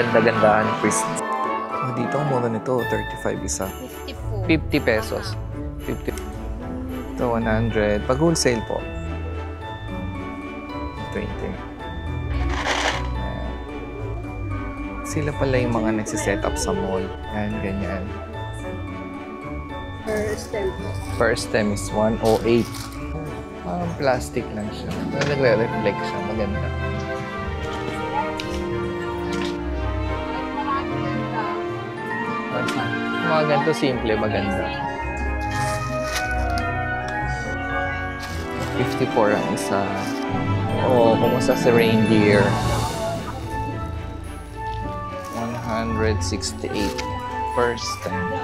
Ganda-gandahan, Chris. Oh, dito ang mura nito, 35 isa. 50 pesos. 50. Ito, 100. Pag wholesale po, 20. Sila pala yung mga nagsiset up sa mall. Yan, ganyan. Per stem is 108. Plastic lang siya. Nagre-reflect siya. Maganda. Mga ganito simple, maganda. 54 ang isa. Oo, kumusta si reindeer? 168 first time.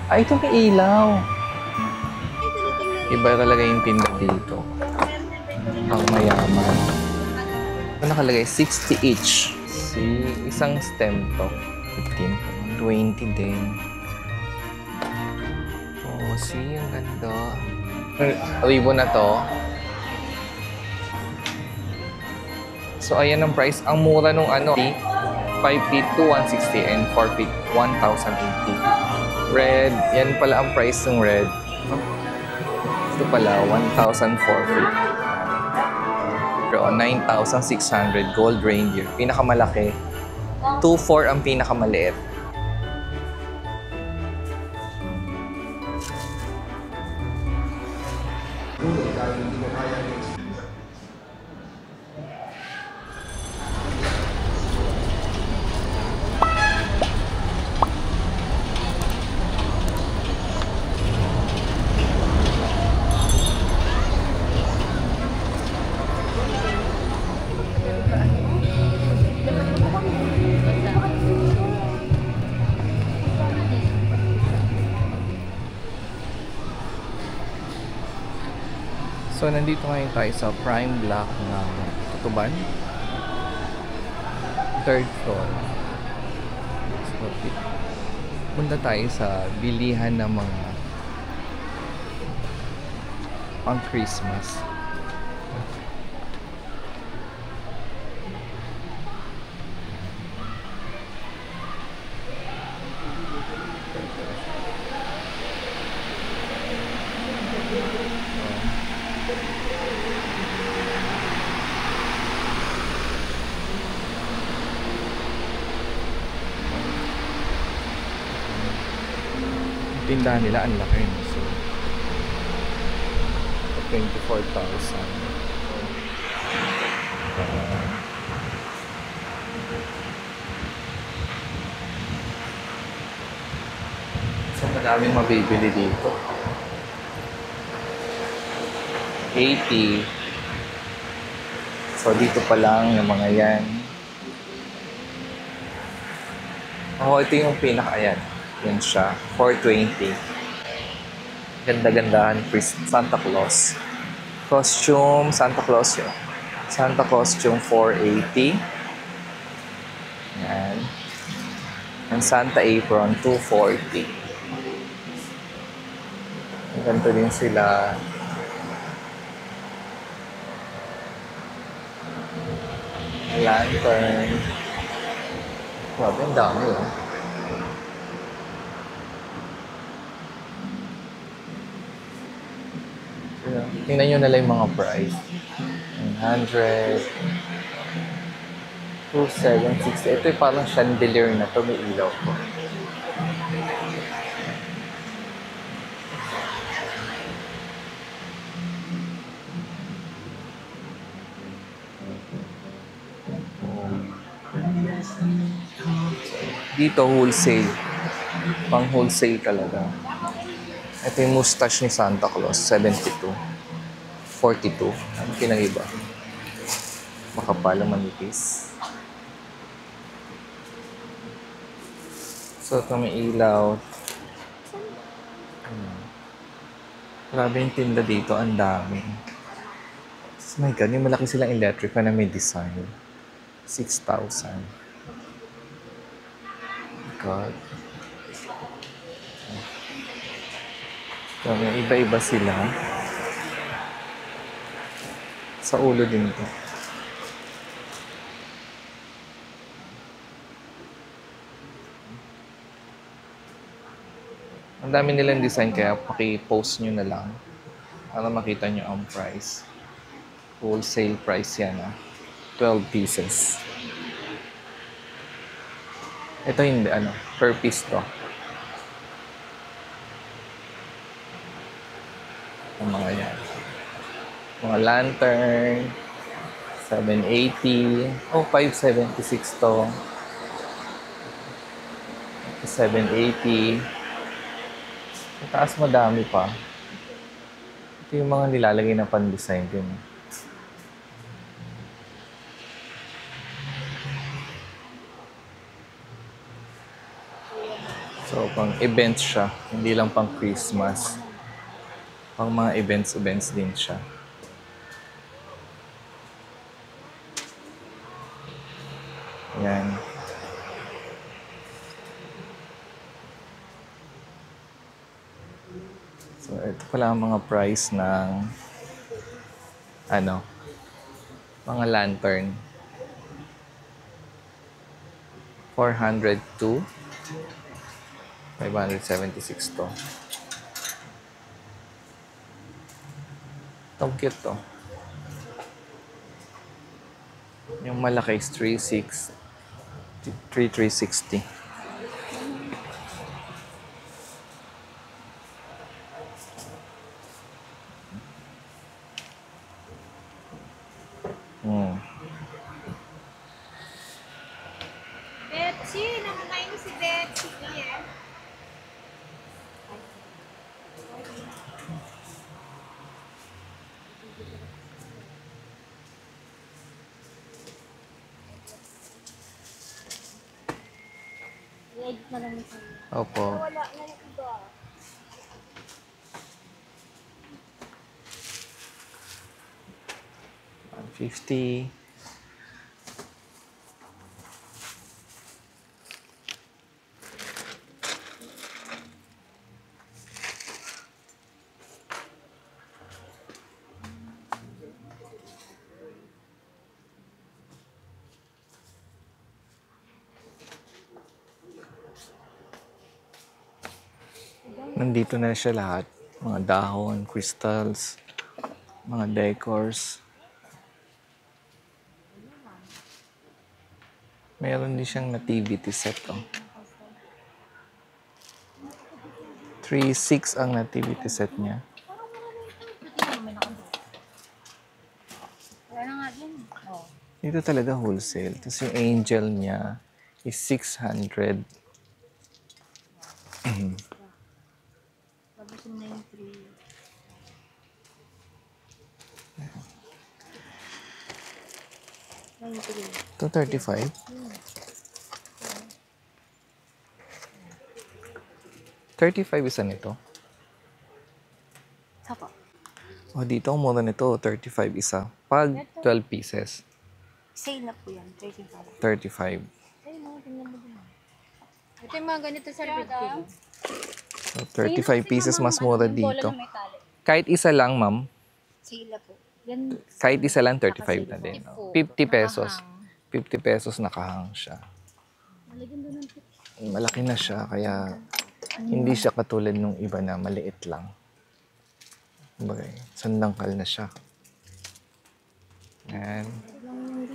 Ay, ito may ilaw. Iba talaga yung tinda dito. Ang mayaman. Ito nakalagay, 60 each. Isang stem to. 15, 20 din. Oh, see, ang ganda. Ribbon na to. So, ayan ang price. Ang mura nung 5 feet to 160 and 4 feet 1,080. Red, yan pala ang price ng red. Ito pala, 1,004 feet. Pero 9,600 gold reindeer. Pinakamalaki. 2,400 ang pinakamaliit. So, nandito ngayon tayo sa prime block ng Tutuban. Third floor. So, punta tayo sa bilihan ng mga pang Christmas. Tindahan nila ang laki. So, 24,000. So, madaming mabibili dito. 80. So, dito pa lang yung mga yan. Oh, ito yung pinaka-ayan. Yan siya. 420. Ganda-gandahan. Santa Claus. Costume. Santa Claus yun. Santa Costume 480. Yan. And Santa Apron 240. Ganito din sila. Lantern. Grabe, ang dami oh. Tingnan nyo na lang yung mga price. 100. 2,760. Ito yung parang chandelier na to. May ilaw po. Dito wholesale. Pang wholesale talaga. Ito yung mustache ni Santa Claus, 72. 42. Ano pinag-iba? Makapal, manipis. So, ito may ilaw. Grabe yung tinda dito, ang dami. Oh my God, yung malaki silang electric na may design. 6,000. God. So, may iba-iba sila. Sa ulo din ito. Ang dami nilang design kaya paki-post nyo na lang para makita nyo ang price. Wholesale price yan 12 pieces. Ito hindi per piece to. Ang mga yan. Mga lantern, 780. 576 to. 780. Sa taas madami pa. Ito yung mga nilalagay na pan-design din. So, pang events siya. Hindi lang pang Christmas. Pang mga events din siya. Yan. So, ito pala ang mga price ng mga lantern. 402. 576 to. Itong cute to. Yung malaki is 3,360. Betsy, namamay mo si Betsy. Yeah. I-edit na lang ito. Opo. Wala na yung iba. $150. Nandito na siya lahat. Mga dahon, crystals, mga decors. Meron din siyang nativity set. 3,600 ang nativity set niya. Wala na nga din. Oh. Dito talaga wholesale. Tapos yung angel niya is 600. Tapos yung 93. Ito 35. 35 isa nito. Sapa. Dito ang mura nito, 35 isa. Pag 12 pieces, Sale na po yan, 35. 35. Ayun mo, tingnan mo din. Ito yung mga ganito sa birthday. So, 35 pieces mas mura dito. Kahit isa lang, ma'am. Sale na po. Yan, Kahit isa lang, 35 na din. 50 pesos. 50 pesos nakahang siya. Malaki na siya, kaya hindi siya katulad nung iba na maliit lang. Bagay, sandangkal na siya. Yan.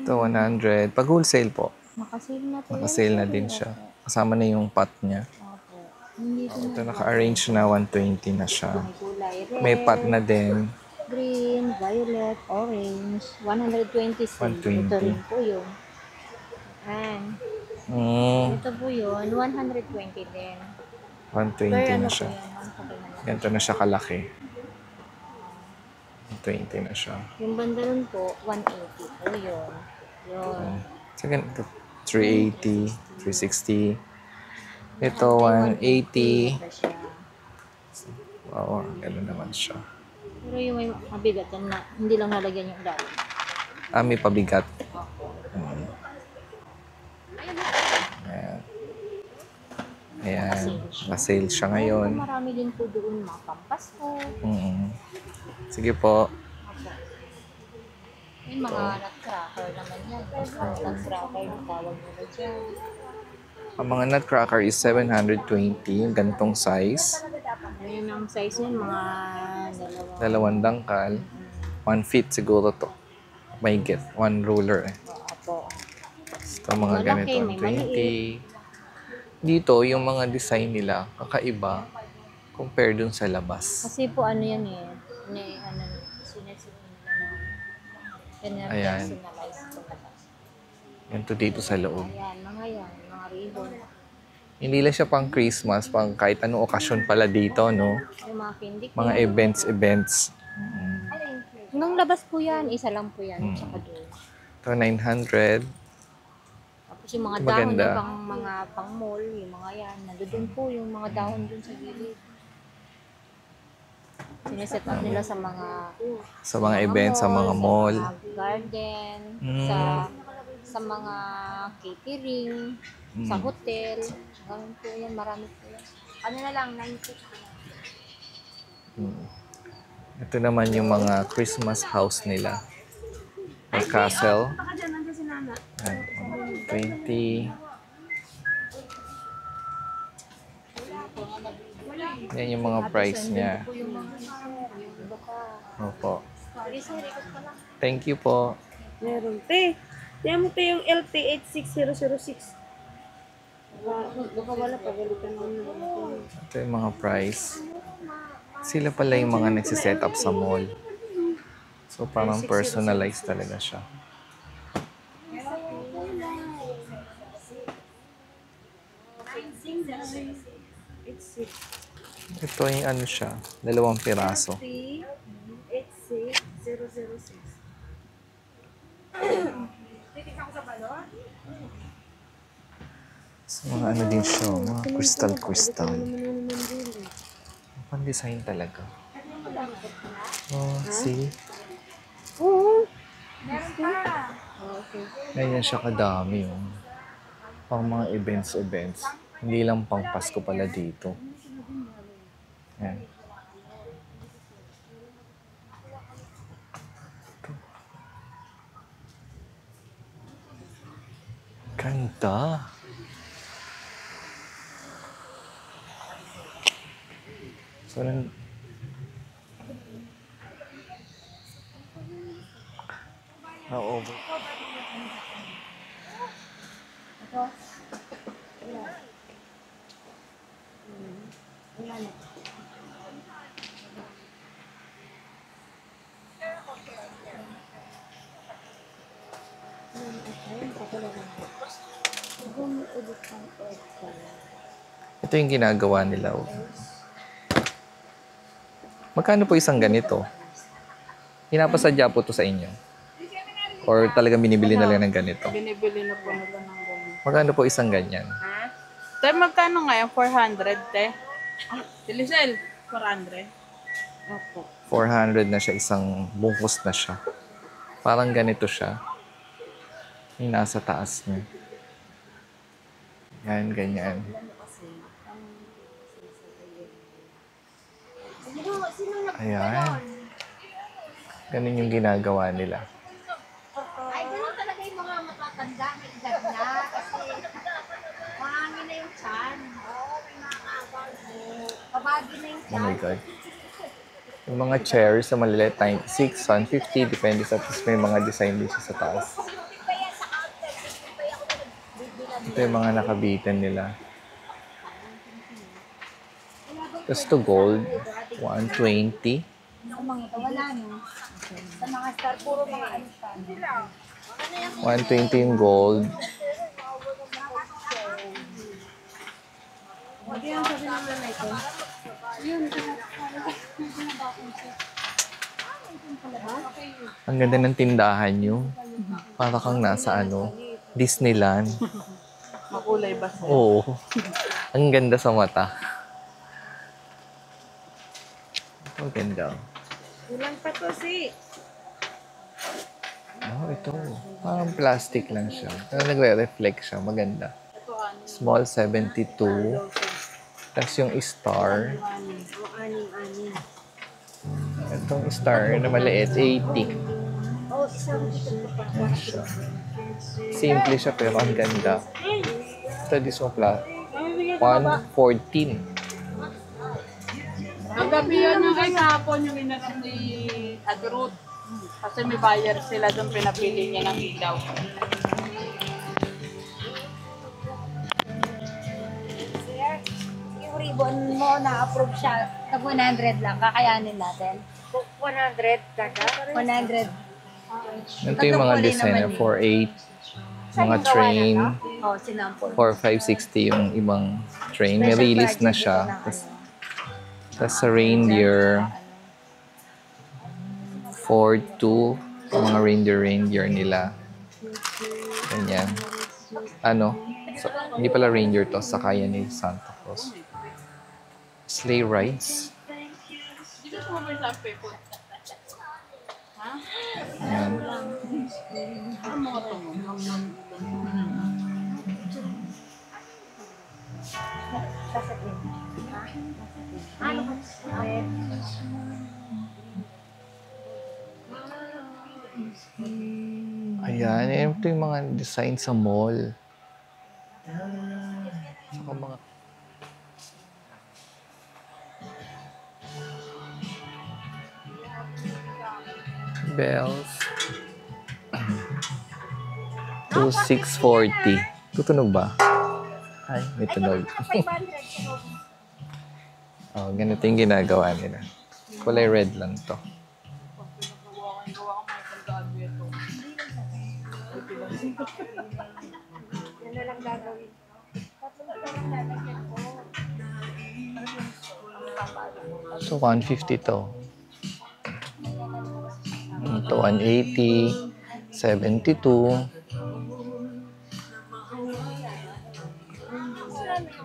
Ito, 100. Pag wholesale po, makasale na po. nakasale na din siya. Kasama na yung pot niya. Opo. Hindi ko Ito, naka-arrange na 120 na siya. may kulay. Red, May pot na din. green, violet, orange. 120 sale. 120. Ito rin po yun. Ayan. Ito po yun, 120 din. 120 Pero na ano siya. po yun, masakay na lang. Ganito na siya kalaki. 120 na siya. Yung banda nun po, 180 po yun. Yun. So, ganito. 380, 360. Ito, 180. Ito siya. Wow, gano'n naman siya. Pero yung may mabigat yan na, hindi lang nalagyan yung ilalim. May pabigat. Ayan. Ayan. Naka-sale siya ngayon. Marami din po doon mga pampasko. Sige po. Opo. Yung mga nutcracker naman yan. Nutcracker yung tawag nila dyan. Ang mga nutcracker is 720, yung gantong size. Ayun ang size yun, mga Dalawang dangkal. 1 feet siguro to. May get. 1 ruler eh. Apo. Basta mga Malaki, ganito. may maliit. 20. Dito, yung mga design nila, kakaiba compare dun sa labas. Kasi po ano yan eh. Sinesit nila na Ayan. personalize po labas. Ganito dito sa loob. Ayan, mga ribbon. Hindi lang siya pang Christmas, pang kahit anong okasyon pala dito, no? Yung mga candy cane. Mga events. Nung labas po yan, isa lang po yan. Tsaka doon. Ito, 900. Tapos yung mga Maganda. dahon ng mga pang mall, yung mga yan. Nandun po yung mga dahon dun sa gilid. Sineset up nila sa mga Events, sa mga mall. Sa mga garden, sa mga catering, sa hotel. Ganun po yan, marami po yan. Ano na lang, 90. Ito naman yung mga Christmas house nila. May castle. Ayan, 20. Yan yung mga price niya. Opo. Thank you po. Meron. Te, yan mo te yung LT86006. Baka wala pa, galitan mo. Ito yung mga price. Sila pala yung mga nagsiset up sa mall. So parang personalized talaga siya. Ito yung ano siya, 2 piraso. 86006. So, mga ano din siya, mga crystal. Pan-design talaga. Oh, see? Oo. Ganyan siya kadami. Oh. Pang mga events. Hindi lang pang Pasko pala dito. Yan. Ganda. So, over. Ito yung ginagawa nila. Oh. Magkano po isang ganito? Hinapasadya po to sa inyo? Or talagang binibili na lang ng ganito? Binibili na po nila ng ganun. Magkano po isang ganyan? Ha? Te, magkano nga yung 400, te? Silisel, 400. Opo. 400 na siya, isang bungkus na siya. Parang ganito siya. Yung nasa taas niya. Yan, ganyan. Ayan. Ganun yung ginagawa nila. Ay, gano'n talaga yung mga matatanda. May edad na. Kasi mahangin na yung tiyan. Oo, may makakabal. Pabagi na yung Oh tiyan. my God. Yung mga chairs sa maliliit, 96, 150, depende sa tapos may mga design din siya sa taas. Ito yung mga nakabitan nila. Tapos to gold, 120. Wala no. Sa mga star, puro mga ano star. 120 yung gold. Hindi yan sabi ng nanay ko. Ang ganda ng tindahan nyo. Para kang nasa Disneyland. Makulay ba sa'yo? Oo. Ang ganda sa mata. Ang ganda. Kulang pa to, si. Oh, ito. Parang plastic lang siya. Pero nagre-reflect siya. Maganda. Small 72. Tapos yung star. Anim. Itong star na maliit, 80. Oh, isang dito pa. Yan siya. Simple siya pero ang ganda. Ito, this one, 114. Gabi yan yung kay kahapon yung inarap ni Adrut. Kasi may buyer sila doon pinapili niya ng ilaw. Sir, yung ribbon mo na-approve siya. Tag 100 lang, kakayanin natin. 100 kada. 100. Ito yung mga designer, 4.8, mga train, Oh, sinample. 4.560 yung ibang train. May release na siya. Tapos sa reindeer, 4.2, yung mga reindeer nila. Ganyan. Ano? So, hindi pala reindeer to, sakayan ni Santa Claus. Sleigh rides. Di ba sumabay sa people? Ayan. Ang mga tumulong. Ano ba? Ayan, ito yung mga design sa mall. Saka mga... bells. 2,640. Tutunog ba? Ay, may tunog. Oh, ganito yung ginagawa nila. Kulay red lang to. Yan na lang gagawin. So, 150 to. Ito, 180, 72.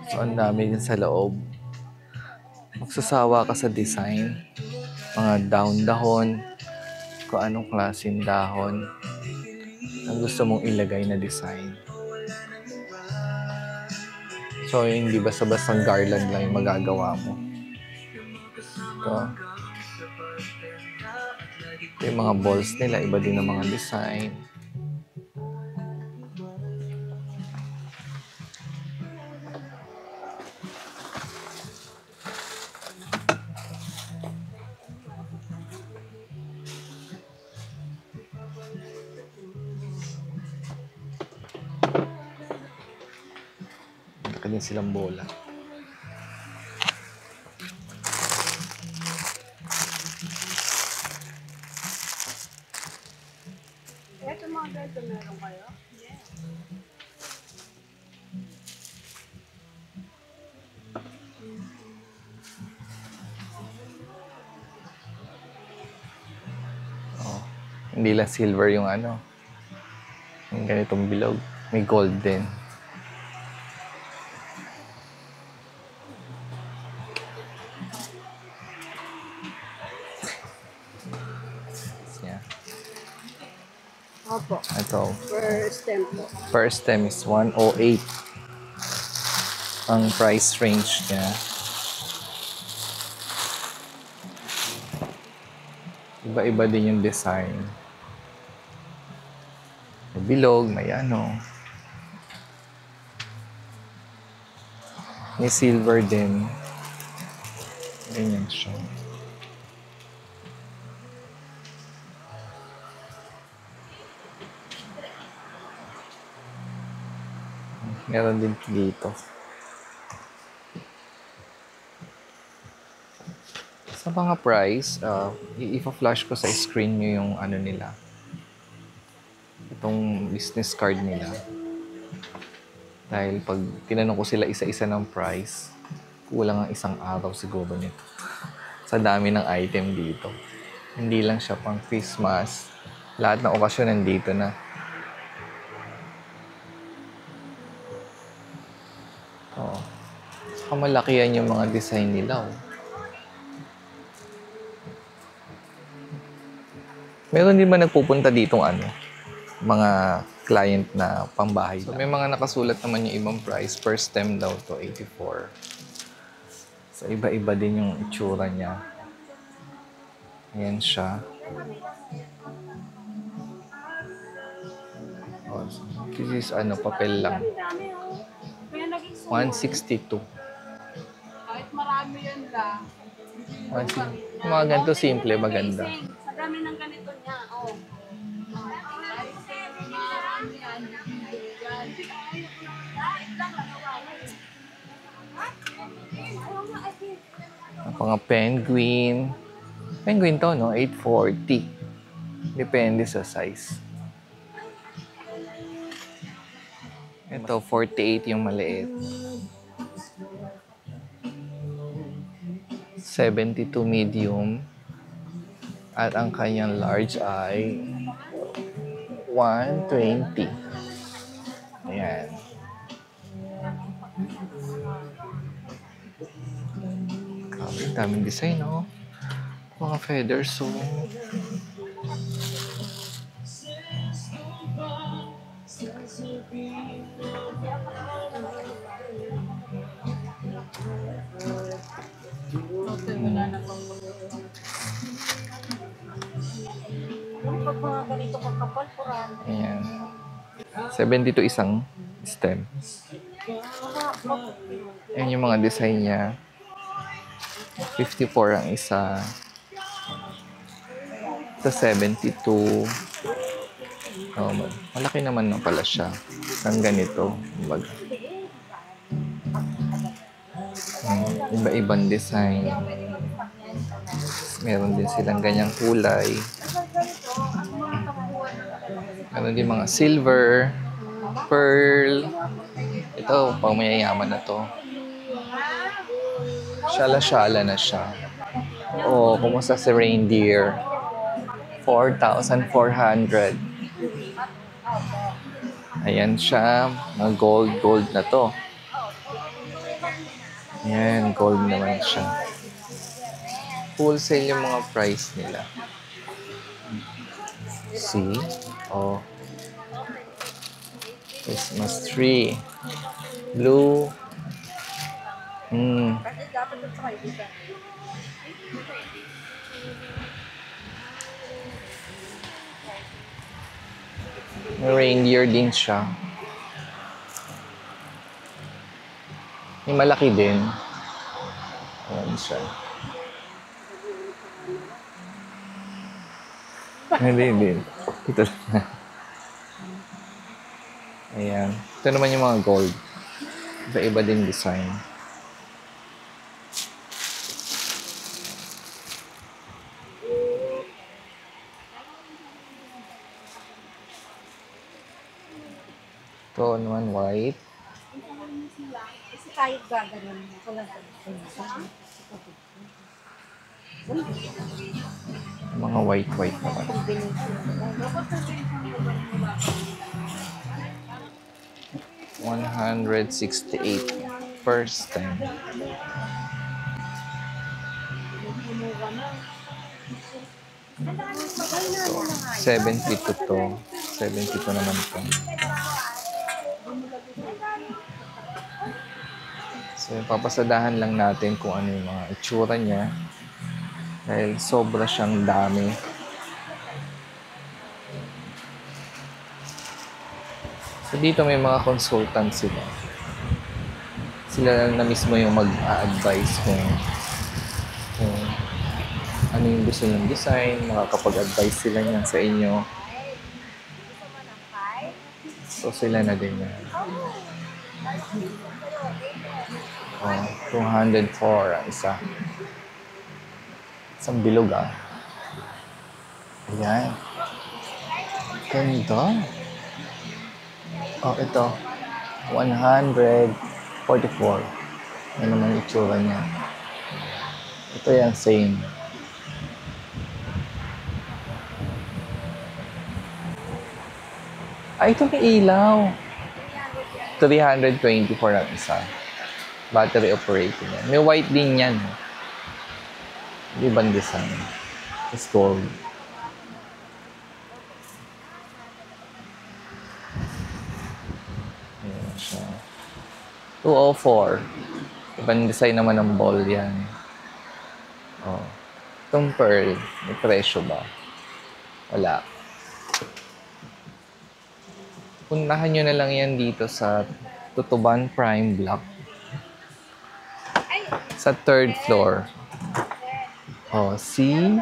So, ang dami din sa loob. Magsasawa ka sa design. Mga dahon-dahon. Kung anong klaseng dahon. Ang gusto mong ilagay na design. So, hindi basta-bastang garland lang yung magagawa mo. Ito. Ito yung mga balls nila. Iba din ang mga design. Laki din silang bola. Ito mga ganito meron kayo? Oh, hindi lang silver yung ano. Yung ganitong bilog. May gold din. Yeah. Opo. Ito. First tempo. First stem is 108. Ang price range niya. Iba-iba din yung design. May bilog, may ano. May silver din. Ganyan siya. Meron din dito. Sa mga price, i-flash ko sa screen nyo yung ano nila. Itong business card nila. Dahil pag tinanong ko sila isa-isa ng price, kulang ang isang araw siguro nito. Sa dami ng item dito. Hindi lang siya pang Christmas. Lahat ng okasyon nandito na. Oo. Saka malaki yan yung mga design nila. Oh. Meron din ba nagpupunta ditong ano? Mga client na pambahay lang. So, may mga nakasulat naman yung ibang price. Per stem daw to 84. So, iba-iba din yung itsura niya. Ayan siya. Oh, so, this is ano, papel lang. 162. Kahit marami yan lang, hindi Yung mga ganito simple, maganda. Sa dami ng ganito niya, oh. Mga penguin. Penguin to, no? 840. Depende sa size. Ito, 48 yung maliit. 72 medium. At ang kanyang large ay 120. Ayan. Grabe, daming design, no? Mga feathers, so... Pag mga ganito kakapal, 400. Ayan. 72 isang stem. Ayan yung mga design niya. 54 ang isa. Sa 72. Oh, malaki naman na pala siya. Ang ganito. Iba-ibang design. Meron din silang ganyang kulay. Meron din mga silver, pearl. Ito, pang mayayaman na to. Shala-shala na siya. Oh, kumusta si reindeer? 4,400. Ayan siya. Mga gold na to. Ayan, gold naman siya. Wholesale yung mga price nila. See? Oh. Christmas tree. Blue. May reindeer din siya. May malaki din. Ayan siya. Hindi. Ito. Ayan. Ito naman yung mga gold. Iba-iba din design. Ito naman white. Kasi tayo gaganon. Ako lang. Mga white naman. 168 first time. So, 72 to. 72 naman to. So, papasadahan lang natin kung ano yung mga itsura niya. Dahil sobra siyang dami. So, dito may mga consultant sila. Sila na mismo yung mag-a-advise kung ano yung gusto yung design. Makakapag-advise sila niyan sa inyo. So, sila na din yan. 204 ang isa. Isang bilog, ah. Ayan. Ganda. Oh, ito. 144. Yan naman yung itsura niya. Ito yan, same. Ay, ito may ilaw. 324 ang isa. Battery operated yan. May white din yan. Ibang design. It's gold. Ayan siya. 204. Ibang design naman ng ball yan. Oh. Itong pearl, may presyo ba? Wala. Puntahan nyo na lang yan dito sa Tutuban Prime Block. Sa 3rd floor. Oh, see?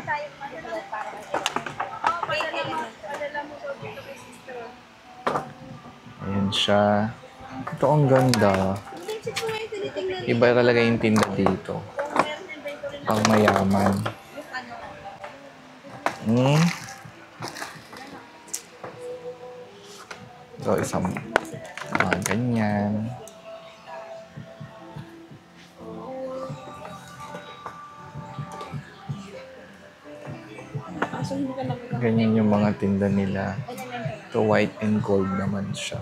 Ayan siya. Ito ang ganda. Iba talaga yung tinda dito. Pang mayaman. Ito isang mga ganyan. Ganyan yung mga tinda nila. Ito white and gold naman siya.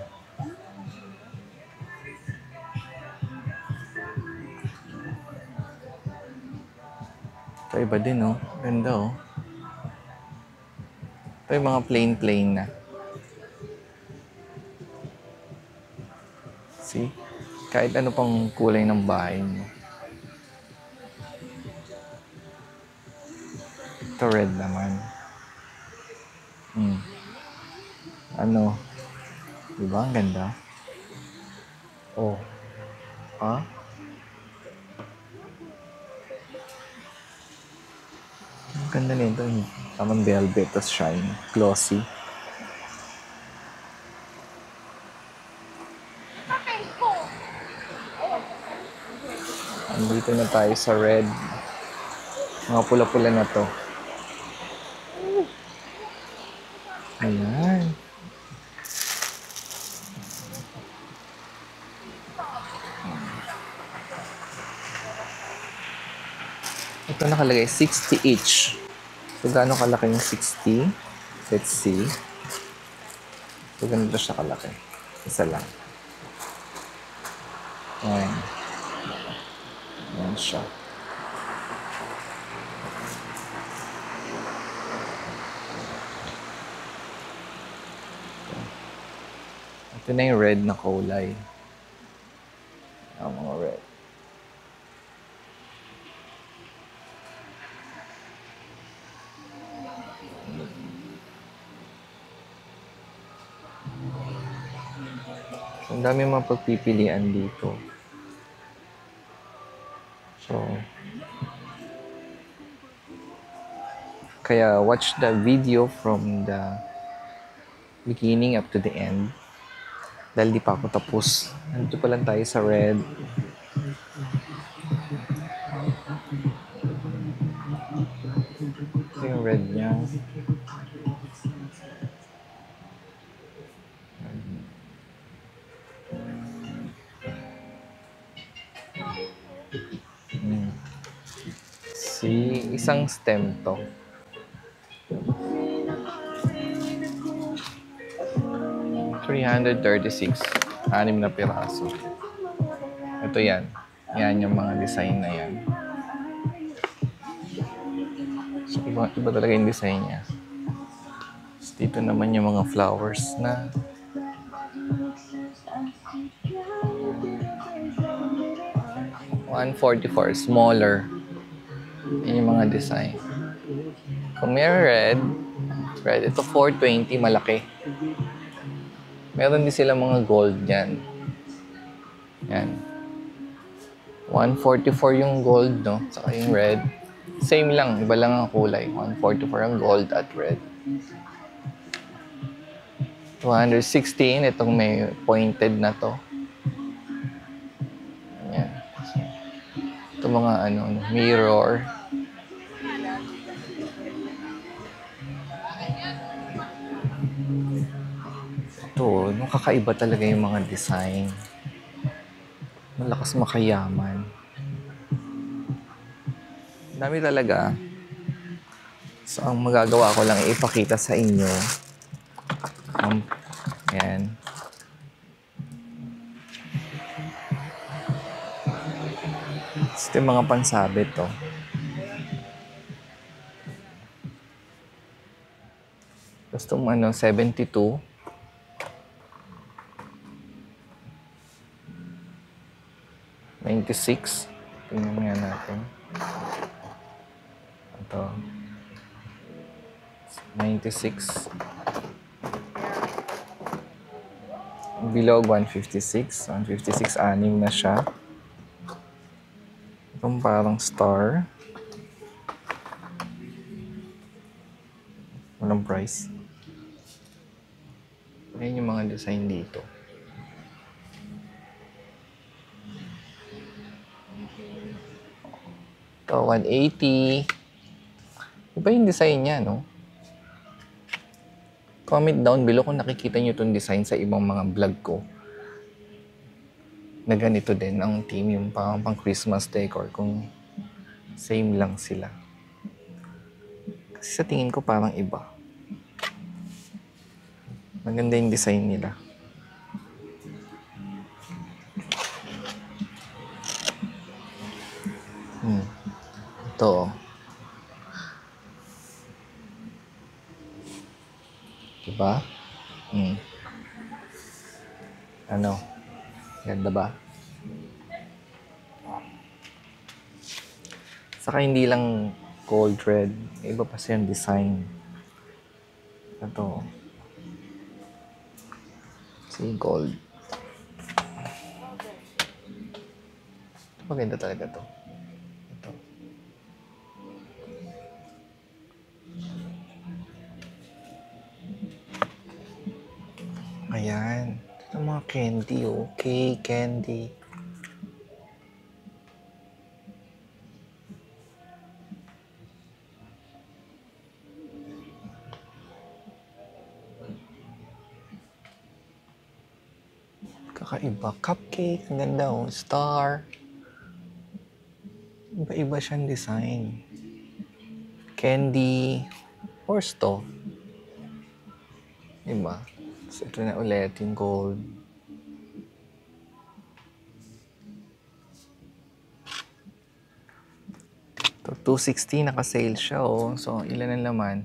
Ito iba din, oh. Ganda, oh. Ito yung mga plain na. See? Kahit ano pang kulay ng bahay mo. Ito red naman. Ano? Diba? Ang ganda. Oh. Ha? Ang ganda nito. Tamang velvet, tas shine. Glossy. Andito na tayo sa red. Mga pula-pula na to. Ayan. Ito nakalagay, 60 each. So, gaano kalaki yung 60? Let's see. So, ganito siya kalaki. Isa lang. Ayan. Ayan siya. Ito na yung red na kulay. Ang mga red. Ang dami mga pagpipilian dito. So, kaya watch the video from the beginning up to the end. Dahil di pa ako tapos. Nandito pa lang tayo sa red. Ito yung red niya. Isang stem to. $336. 6 na piraso. Ito yan. Yan yung mga design na yan. So, iba talaga yung design niya. So, dito naman yung mga flowers na. $144. Smaller. Yan yung mga design. Kung may red, ito $420, malaki. Meron din sila mga gold yan. Yan. $144 yung gold, no? Saka yung red. Same lang, iba lang ang kulay. $144 ang gold at red. $216, itong may pointed na to. Yan. Ito mga mirror. Ito, kakaiba talaga yung mga design. Malakas makayaman. Dami talaga. So, ang magagawa ko lang ipakita sa inyo. Yan. Ito yung mga pansabit, to. Gusto mo 72. $96. Tingnan nga natin. Ito. $96. Bilog, $156. $156, 6 na siya. Itong parang star. Walang price. Ayan yung mga design dito. Ito, 180. Iba yung design niya, no? Comment down below kung nakikita nyo itong design sa ibang mga vlog ko. Na ganito din ang theme, yung pang Christmas decor, kung same lang sila. Kasi sa tingin ko parang iba. Maganda yung design nila. Ito. Diba? Ano? Ganda ba? Saka hindi lang gold red. Iba pa siyang design. Ito. See, gold. Maganda talaga to. Ito. Ayan. Ito mga candy, okay, candy. Kakaiba. Cupcake. Ang ganda, oh. Star. Iba-iba siyang design. Candy. Horse to. Diba? So, ito na ulit yung gold. Ito, 260. Naka-sale siya, oh. So, ilan ang laman?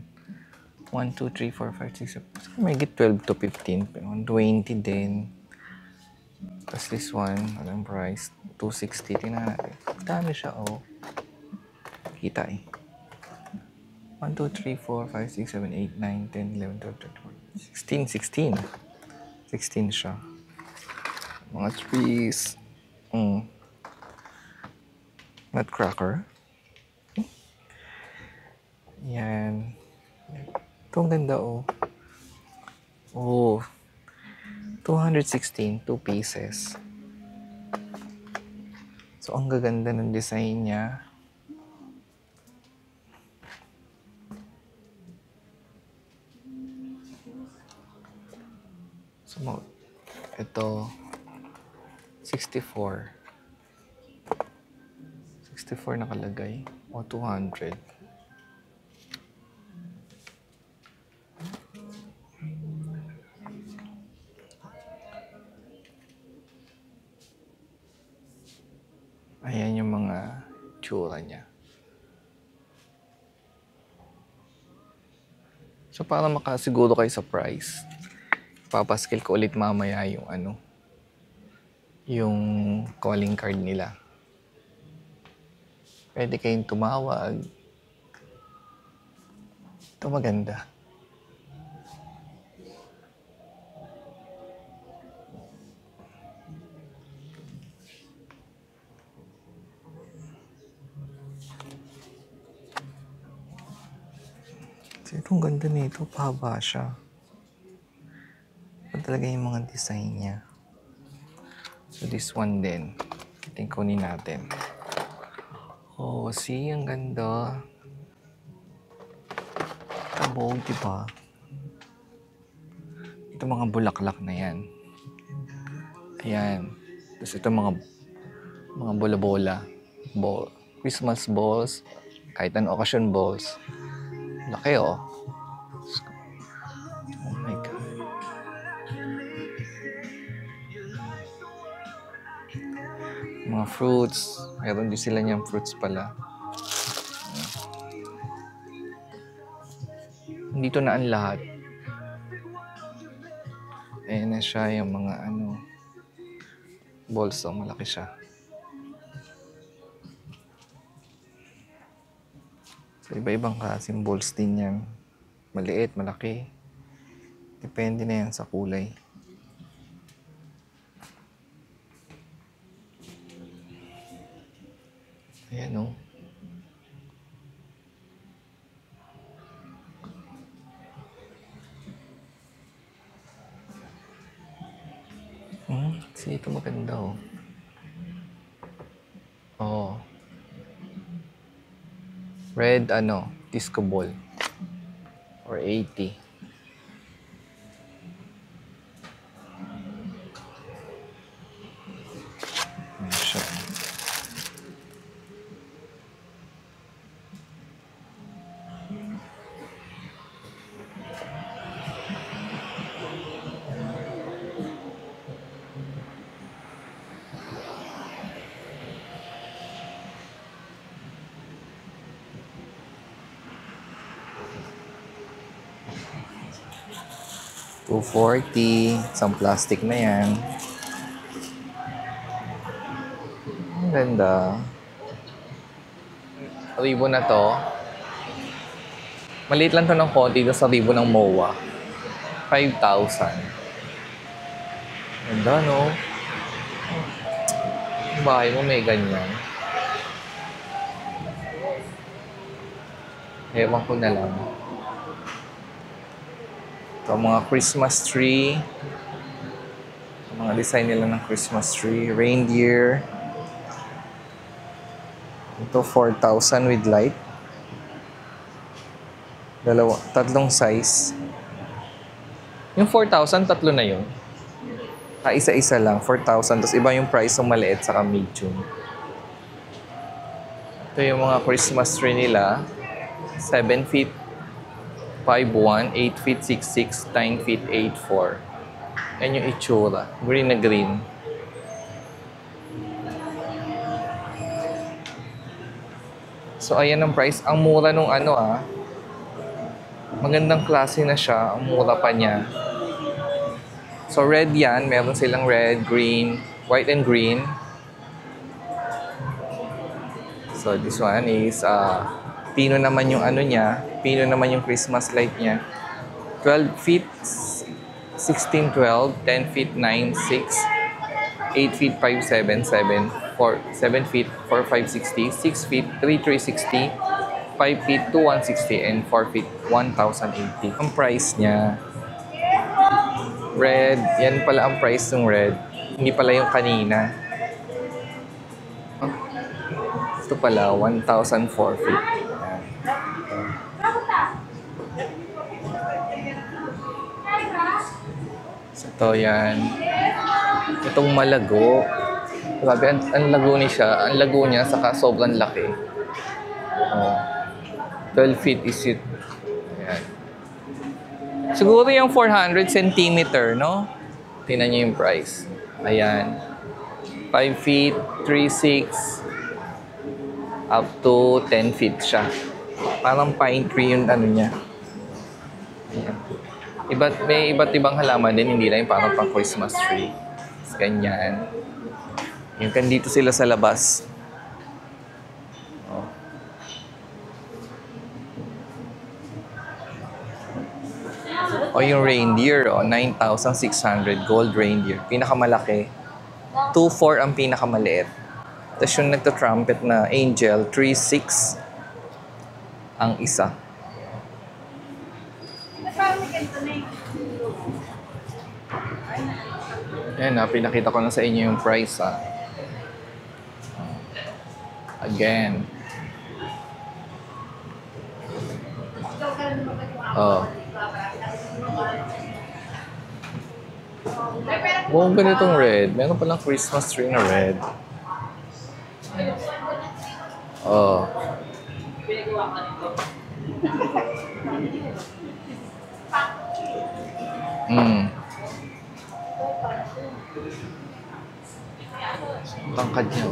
1, 2, 3, 4, 5, 6, 7. May 12 to 15. 20 din. Tapos this one, anong price? 260. Tingnan natin. Dami siya, oh. Kita eh. 1, 2, 3, 4, 5, 6, 7, 8, 9, 10, 11, 12, 13, 14, 16. 16 siya. Mga trees. Nutcracker. Yan. Ito ang ganda, oh. Oh. 216, 2 pieces. So, ang gaganda ng design niya. So, ito, 64. 64 nakalagay. O, 200. Ayan yung mga tsura niya. So, para makasiguro kayo sa price, papaskil ko ulit mamaya yung yung calling card nila. Pwede kayong tumawag. Ito maganda. So, itong ganda nito, pahaba siya. Ito talaga yung mga design niya. So, this one din. Kunin natin. Oh, see? Ang ganda. Kabog, diba? Ito mga bulaklak na yan. Ayan. Tapos ito mga bola-bola. Christmas balls. Kahit anong occasion balls. Laki, oh. Oh my God. Mga fruits. Mayroon din sila niyang fruits pala. Dito na ang lahat. Ayan na siya yung mga balls. So, malaki siya. So, iba-ibang klaseng balls din yan. Maliit, malaki. Depende na yan sa kulay. Ayan, oh. Kasi ito maganda, oh. Oh. Red, disco ball. Or 80. Ayan siya. $240. Isang plastic na yan. Ang ganda. Ribbon na to. Maliit lang to ng konti doon sa ribbon ng MOA. 5,000. Ganda, no? Yung bahay mo may ganyan. Ewan ko na lang. Ito, mga Christmas tree. Mga design nila ng Christmas tree. Reindeer. Ito, 4,000 with light. Tatlong size. Yung 4,000, tatlo na yun. Isa-isa lang, 4,000. Tapos iba yung price ng maliit saka medium. Ito yung mga Christmas tree nila. 7 feet, 5'1", 8 feet, 6'6", 9 feet, 8'4". Yan yung itsura. Green na green. So, ayan ang price. Ang mura nung magandang klase na siya. Ang mura pa niya. So, red yan. Meron silang red, green, white and green. So, this one is, pino naman yung niya. Pino naman yung Christmas light niya. 12 feet, 16, 12, 10 feet, 9, 6, 8 feet, 5, 7, 7, 4, 7 feet, 4, 5, 60, 6 feet, 3, 360, 5 feet, 2, 160, and 4 feet, 1,080. Ang price niya, red, yan pala ang price ng red. Hindi pala yung kanina. Ito pala, 1,450. Ito yan. Itong malago. Grabe, ang lago niya. Ang lago niya, saka sobrang laki. Oh. 12 feet is it. Ayan. Siguro yung 400 centimeter, no? Tingnan niyo yung price. Ayan. 5 feet, 3, 6, up to 10 feet siya. Parang pine tree yung niya. Ayan. May iba't ibang halaman din, hindi lang yung parang pang Christmas tree. Ganyan. Yung dito sila sa labas. Oh. O yung reindeer, 9,600 gold reindeer. Pinakamalaki. 2,400 ang pinakamaliit. Tapos yung nagta-trumpet na angel, 3,600 ang isa. Ayan pinakita ko na sa inyo yung price Again. Oh. Wow, ganitong red. Meron palang Christmas tree na red. Oh. Tangkad niya.